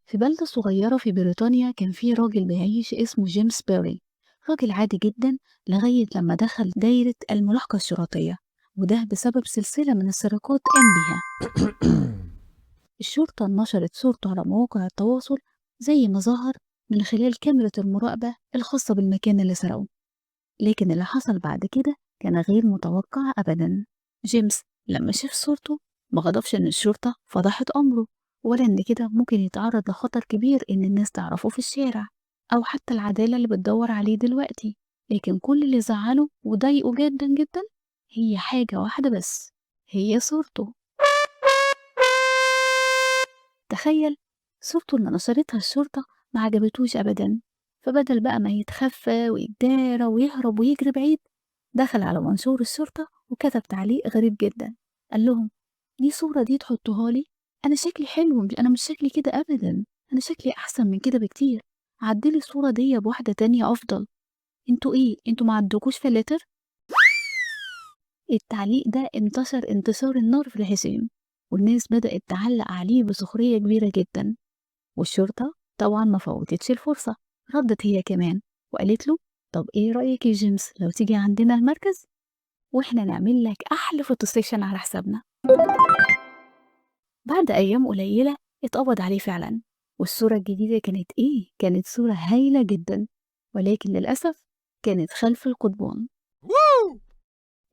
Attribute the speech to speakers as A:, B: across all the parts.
A: في بلدة صغيرة في بريطانيا كان في راجل بيعيش اسمه جيمس بيري. راجل عادي جدا لغاية لما دخل دايرة الملاحقة الشرطية، وده بسبب سلسلة من السرقات قام بيها. الشرطة نشرت صورته على مواقع التواصل زي ما ظهر من خلال كاميرا المراقبة الخاصة بالمكان اللي سرقه. لكن اللي حصل بعد كده كان غير متوقع أبدا. جيمس لما شاف صورته ما غضبش إن الشرطة فضحت أمره، ولا إن كده ممكن يتعرض لخطر كبير إن الناس تعرفه في الشارع، أو حتى العدالة اللي بتدور عليه دلوقتي. لكن كل اللي زعله وضايقه جدا جدا هي حاجة واحدة بس، هي صورته. تخيل، صورته اللي نشرتها الشرطة ما عجبتوش أبدا، فبدل بقى ما يتخفى ويتدارى ويهرب ويجري بعيد، دخل على منشور الشرطة وكتب تعليق غريب جدا. قال لهم: دي صورة دي تحطوها لي؟ أنا شكلي حلو، أنا مش شكلي كده أبدا، أنا شكلي أحسن من كده بكتير، عدلي الصورة دي بواحدة تانية أفضل. انتوا إيه؟ انتوا ما عندكوش فلاتر؟ التعليق ده انتشر انتشار النار في الحزام، والناس بدأت تعلق عليه بسخرية كبيرة جدا. والشرطة طبعا ما فوتتش الفرصة، ردت هي كمان وقالت له: طب ايه رأيك يا جيمس لو تيجي عندنا المركز واحنا نعمل لك احلى فوتو ستيشن على حسابنا؟ بعد ايام قليلة اتقبض عليه فعلا، والصورة الجديدة كانت ايه؟ كانت صورة هايلة جدا، ولكن للأسف كانت خلف القضبان.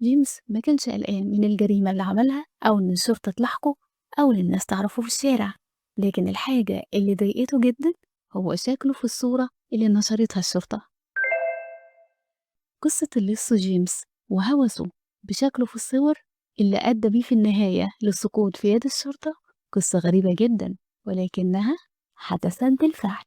A: جيمس ما كانش قلقان من الجريمة اللي عملها أو إن الشرطة تلاحقه أو إن الناس تعرفه في الشارع، لكن الحاجة اللي ضايقته جدا هو شكله في الصورة اللي نشرتها الشرطة. قصة اللص جيمس وهوسه بشكله في الصور اللي أدى بيه في النهاية للسقوط في يد الشرطة قصة غريبة جدا، ولكنها حدثت بالفعل.